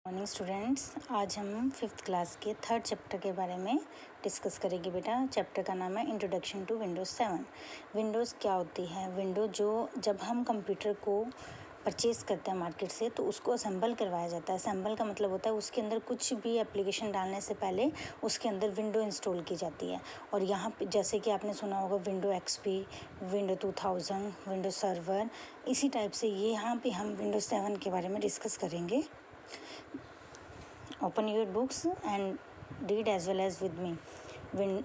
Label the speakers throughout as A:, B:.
A: Morning students, आज हम fifth class के थर्ड चैप्टर के बारे में डिस्कस करेंगे। बेटा, चैप्टर का नाम है इंट्रोडक्शन टू विंडोज़ 7। विंडोज़ क्या होती है? विंडो जब हम कंप्यूटर को परचेज करते हैं मार्केट से तो उसको असेंबल करवाया जाता है। असेंबल का मतलब होता है उसके अंदर कुछ भी एप्लीकेशन डालने से पहले उसके अंदर विंडो इंस्टॉल की जाती है। और यहाँ पे जैसे कि आपने सुना होगा window XP, window 2000, window server, इसी टाइप से ये यहाँ पे हम विंडोज़ 7 के बारे में डिस्कस करेंगे। Open your books and read as well as with me.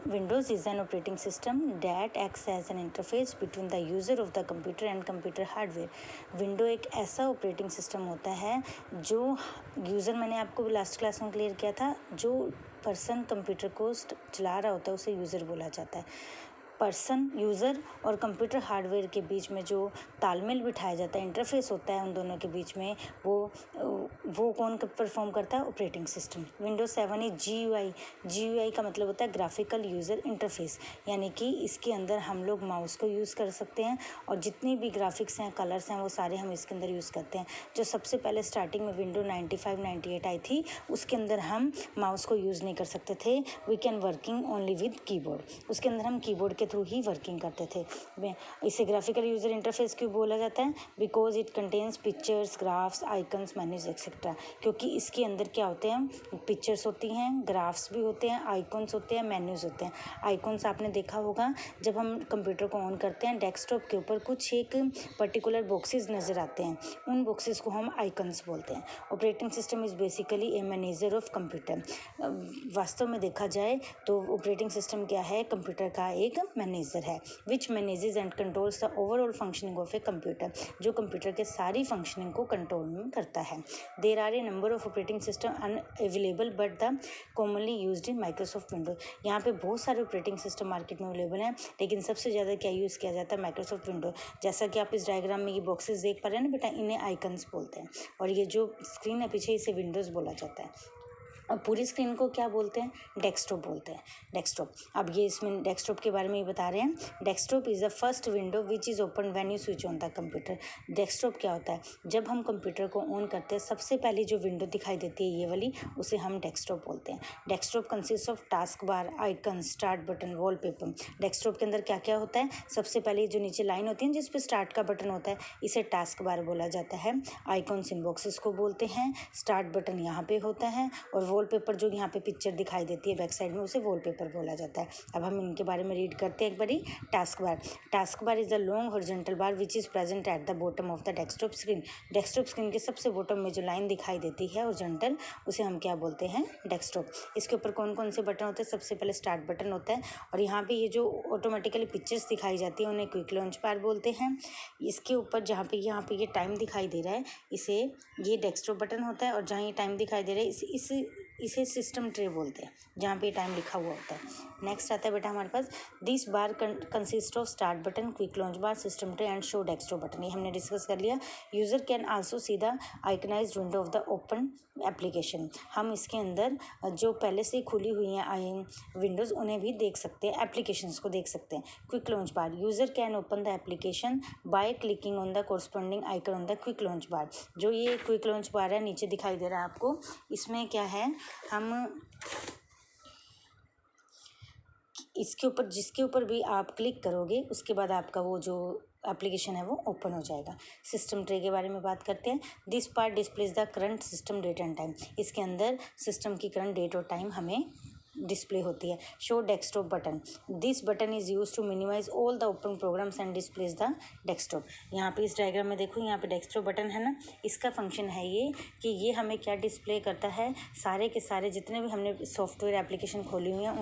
A: Windows is an operating system that acts as an interface between the user of the computer and computer hardware. Window एक ऐसा operating system होता है जो user, मैंने आपको last class में clear किया था, जो पर्सन कंप्यूटर को चला रहा होता है उसे यूज़र बोला जाता है। पर्सन, यूज़र और कंप्यूटर हार्डवेयर के बीच में जो तालमेल बिठाया जाता है, इंटरफेस होता है उन दोनों के बीच में, वो कौन परफॉर्म करता है? Operating system. Windows 7 is GUI का मतलब होता है ग्राफिकल यूज़र इंटरफेस, यानी कि इसके अंदर हम लोग माउस को यूज़ कर सकते हैं और जितनी भी ग्राफिक्स हैं, कलर्स हैं, वो सारे हम इसके अंदर यूज़ करते हैं। जो सबसे पहले स्टार्टिंग में विंडो 95-98 आई थी, उसके अंदर हम माउस को यूज़ नहीं कर सकते थे। We can working only with keyboard, उसके अंदर हम कीबोर्ड के थ्रू ही वर्किंग करते थे। इसे ग्राफिकल यूज़र इंटरफेस क्यों बोला जाता है? Because it contains pictures, graphs, icons, menus etcetera. क्योंकि इसके अंदर क्या होते हैं? पिक्चर्स होती हैं, ग्राफ्स भी होते हैं, आइकन्स होते हैं, मेन्यूज होते हैं। आइकन्स आपने देखा होगा जब हम कंप्यूटर को ऑन करते हैं, डेस्कटॉप के ऊपर कुछ एक पर्टिकुलर बॉक्सेस नज़र आते हैं, उन बॉक्सेस को हम आइकन्स बोलते हैं। Operating system is basically a manager of computer. वास्तव में देखा जाए तो ऑपरेटिंग सिस्टम क्या है? कंप्यूटर का एक मैनेजर है, which manages and controls the overall functioning of a computer, जो कंप्यूटर के सारी फंक्शनिंग को कंट्रोल में करता है। There are a number of operating system unavailable but the commonly used in Microsoft Windows. यहाँ पे बहुत सारे ऑपरेटिंग सिस्टम मार्केट में अवेलेबल हैं, लेकिन सबसे ज़्यादा क्या यूज़ किया जाता है? Microsoft Windows. जैसा कि आप इस डायग्राम में ये बॉक्सेस देख पा रहे हैं ना बेटा, इन्हें आइकन्स बोलते हैं, और ये जो स्क्रीन है पीछे, इसे विंडोज़ बोला जाता है। और पूरी स्क्रीन को क्या बोलते हैं? डेस्कटॉप बोलते हैं, डेस्कटॉप। अब ये इसमें डेस्कटॉप के बारे में ही बता रहे हैं। Desktop is the first window which is open when you switch on the computer. Desktop क्या होता है? जब हम कंप्यूटर को ऑन करते हैं, सबसे पहली जो विंडो दिखाई देती है ये वाली, उसे हम डेस्कटॉप बोलते हैं। Desktop consist of task bar, icon, start button, wallpaper. Desktop के अंदर क्या क्या होता है? सबसे पहले जो नीचे लाइन होती है जिस पे स्टार्ट का बटन होता है, इसे टास्क बार बोला जाता है। आइकॉन्स इन बॉक्सेस को बोलते हैं। स्टार्ट बटन यहाँ पे होता है, और वॉलपेपर जो यहाँ पे पिक्चर दिखाई देती है बैक साइड में, उसे वॉलपेपर बोला जाता है। अब हम इनके बारे में रीड करते हैं एक बारी। Task bar is the long horizontal bar which is present at the bottom of the desktop screen. Desktop screen के सबसे बॉटम में जो लाइन दिखाई देती है हॉरिजॉन्टल, उसे हम क्या बोलते हैं? डेस्कटॉप। इसके ऊपर कौन कौन से बटन होते हैं? सबसे पहले स्टार्ट बटन होता है, और यहाँ पे ये जो ऑटोमेटिकली पिक्चर्स दिखाई जाती है उन्हें क्विक लॉन्च बार बोलते हैं। इसके ऊपर जहाँ पे यहाँ पे ये टाइम दिखाई दे रहा है, इसे ये डेस्कटॉप बटन होता है, और जहाँ ये टाइम दिखाई दे रहा है इसे सिस्टम ट्रे बोलते हैं, जहाँ पे टाइम लिखा हुआ होता है। नेक्स्ट आता है बेटा हमारे पास, this bar consist of start button, quick launch bar, system tray and show desktop button. ये हमने डिस्कस कर लिया। User can also see the iconized window of the open application. हम इसके अंदर जो पहले से खुली हुई हैं विंडोज़, उन्हें भी देख सकते हैं, एप्लीकेशंस को देख सकते हैं। Quick launch bar, user can open the application by clicking on the corresponding icon on the quick launch बार। जो ये क्विक लॉन्च बार है, नीचे दिखाई दे रहा है आपको, इसमें क्या है? हम इसके ऊपर, जिसके ऊपर भी आप क्लिक करोगे, उसके बाद आपका वो जो एप्लीकेशन है वो ओपन हो जाएगा। सिस्टम ट्रे के बारे में बात करते हैं। This part displays the current system date and time. इसके अंदर सिस्टम की करंट डेट और टाइम हमें डिस्प्ले होती है। Show desktop button, this button is use to minimize all the open programs and displays the desktop. यहाँ पे इस डायग्राम में देखो, यहाँ पे डेस्कटॉप बटन है ना, इसका फंक्शन है ये कि ये हमें क्या डिस्प्ले करता है? सारे के सारे जितने भी हमने सॉफ्टवेयर एप्लीकेशन खोली हुई हैं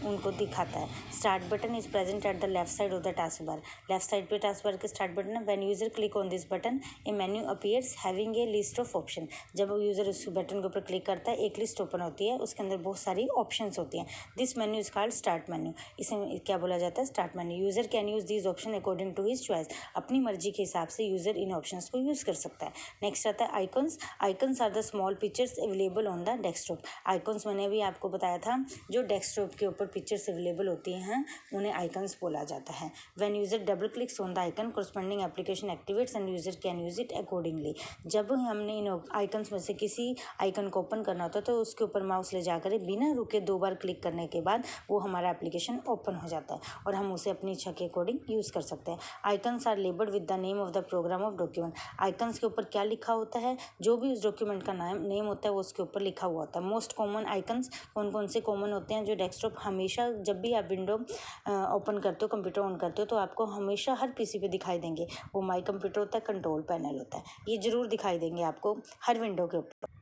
A: उनको दिखाता है। Start button is present at the left side of the task bar. Left side पे टास्क बार के स्टार्ट बटन है। When user click on this button A menu appears having a list of option. जब user उस button के ऊपर click करता है, एक लिस्ट ओपन होती है, उसके अंदर बहुत सारी ऑप्शन ऑप्शंस होती हैं। This menu is called start menu. इसे क्या बोला जाता है? Start menu. User can use this option according to his choice. अपनी मर्जी के हिसाब से यूजर इन ऑप्शंस को यूज कर सकता है। नेक्स्ट आता है icons. Icons are the small pictures available on the desktop. Icons मैंने भी आपको बताया था, जो डेस्कटॉप के ऊपर पिक्चर्स अवेलेबल होती हैं उन्हें आइकन्स बोला जाता है। When user double clicks on the icon corresponding application activates and user can use it accordingly. जब हमने इन आइकन्स में से किसी आइकन को ओपन करना होता है तो उसके ऊपर माउस ले जाकर बिना रुके 2 बार क्लिक करने के बाद वो हमारा एप्लीकेशन ओपन हो जाता है और हम उसे अपनी इच्छा के अकॉर्डिंग यूज़ कर सकते हैं। Icons are labelled with the name of the program of document. Icons के ऊपर क्या लिखा होता है? जो भी उस डॉक्यूमेंट का नेम होता है वो उसके ऊपर लिखा हुआ होता है। मोस्ट कॉमन आइकन्स कौन कौन से कॉमन होते हैं जो डेस्कटॉप हमेशा जब भी आप विंडो ओपन करते हो, कंप्यूटर ऑन करते हो, तो आपको हमेशा हर पीसी पे दिखाई देंगे। वो माई कंप्यूटर होता है, कंट्रोल पैनल होता है, ये जरूर दिखाई देंगे आपको हर विंडो के ऊपर।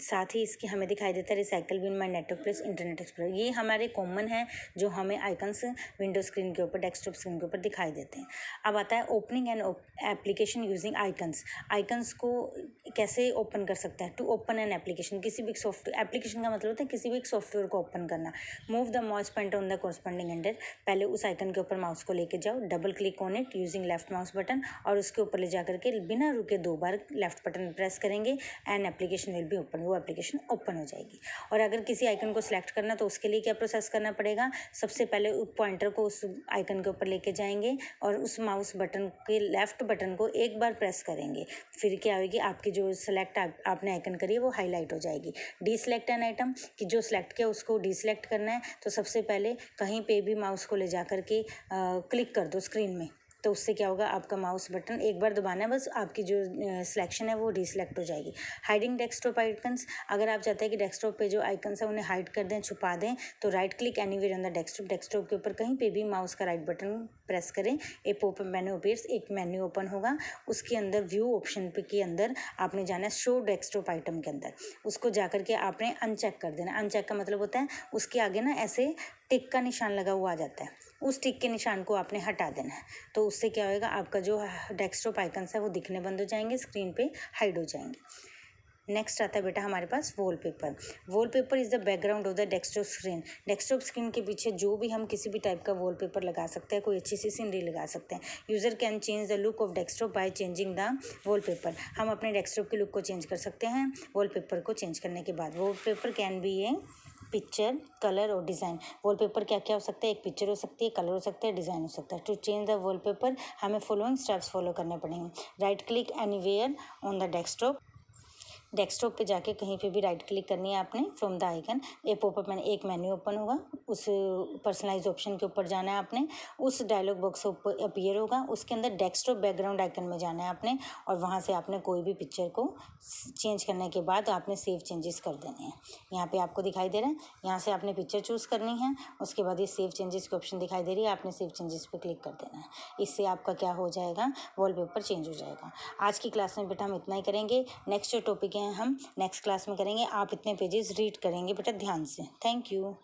A: साथ ही इसके हमें दिखाई देता है recycle bin my network plus Internet Explorer. ये हमारे कॉमन है जो हमें आइकन्स विंडो स्क्रीन के ऊपर, डेस्कटॉप स्क्रीन के ऊपर दिखाई देते हैं। अब आता है opening and application using icons. Icons को कैसे ओपन कर सकता है? टू ओपन एन एप्लीकेशन, किसी भी सॉफ्टवेयर, एप्लीकेशन का मतलब होता है किसी भी एक सॉफ्टवेयर को ओपन करना। Move the mouse pointer on the corresponding under. पहले उस आइकन के ऊपर माउस को लेके जाओ, double click on it using left mouse button, और उसके ऊपर ले जा करके बिना रुके 2 बार लेफ्ट बटन प्रेस करेंगे and application will be open. वो एप्लीकेशन ओपन हो जाएगी। और अगर किसी आइकन को सिलेक्ट करना तो उसके लिए क्या प्रोसेस करना पड़ेगा? सबसे पहले उस पॉइंटर को उस आइकन के ऊपर लेके जाएंगे और उस माउस बटन के लेफ्ट बटन को एक बार प्रेस करेंगे। फिर क्या होगी? आपकी जो सेलेक्ट आपने आइकन करी है वो हाईलाइट हो जाएगी। डी सिलेक्ट एन आइटम, कि जो सिलेक्ट किया उसको डी सिलेक्ट करना है, तो सबसे पहले कहीं पे भी माउस को ले जा करके क्लिक कर दो स्क्रीन में, तो उससे क्या होगा? आपका माउस बटन एक बार दबाना है बस, आपकी जो सिलेक्शन है वो डिसलेक्ट हो जाएगी। हाइडिंग डेस्कटॉप आइकन्स, अगर आप चाहते हैं कि डेस्कटॉप पे जो आइकन्स है उन्हें हाइड कर दें, छुपा दें, तो right click anywhere on the desktop. Desktop के ऊपर कहीं पे भी माउस का राइट बटन प्रेस करें, ए पॉपअप मेन्यू अपीयर्स, एक मेन्यू ओपन होगा। उसके अंदर व्यू ऑप्शन पे के अंदर आपने जाना है शो डेस्कटॉप आइटम के अंदर, उसको जाकर के आपने अनचेक कर देना। अनचेक का मतलब होता है उसके आगे ना ऐसे टिक का निशान लगा हुआ आ जाता है, उस टिक के निशान को आपने हटा देना है। तो उससे क्या होएगा? आपका जो डेस्कटॉप आइकन्स है वो दिखने बंद हो जाएंगे, स्क्रीन पे हाइड हो जाएंगे। नेक्स्ट आता है बेटा हमारे पास wallpaper. Wallpaper is the background of the desktop screen. Desktop screen के पीछे जो भी हम किसी भी टाइप का वॉलपेपर लगा सकते हैं, कोई अच्छी सी सीनरी लगा सकते हैं। User can change the look of desktop by changing the wallpaper. हम अपने डेस्कटॉप के लुक को चेंज कर सकते हैं वॉलपेपर को चेंज करने के बाद। Wallpaper can be A picture, colour और डिज़ाइन। वॉलपेपर क्या क्या हो सकता है? एक पिक्चर हो सकती है, कलर हो सकता है, डिज़ाइन हो सकता है। टू चेंज द वॉलपेपर हमें फॉलोइंग स्टेप्स फॉलो करने पड़ेंगे। Right click anywhere on the desktop. Desktop पे जाके कहीं पे भी राइट क्लिक करनी है आपने from the icon. A popup मैंने एक मेन्यू ओपन होगा, उस पर्सनलाइज ऑप्शन के ऊपर जाना है आपने, उस डायलॉग बॉक्स ऊपर अपीयर होगा, उसके अंदर डेस्कटॉप बैकग्राउंड आइकन में जाना है आपने, और वहाँ से आपने कोई भी पिक्चर को चेंज करने के बाद आपने सेव चेंजेस कर देने हैं। यहाँ पे आपको दिखाई दे रहा है, यहाँ से आपने पिक्चर चूज़ करनी है, उसके बाद ये सेव चेंजेस की ऑप्शन दिखाई दे रही है, आपने सेव चेंजेस पे क्लिक कर देना है। इससे आपका क्या हो जाएगा? वॉलपेपर चेंज हो जाएगा। आज की क्लास में बेटा हम इतना ही करेंगे। नेक्स्ट जो टॉपिक है हम नेक्स्ट क्लास में करेंगे। आप इतने पेजेस रीड करेंगे बेटा ध्यान से। Thank you.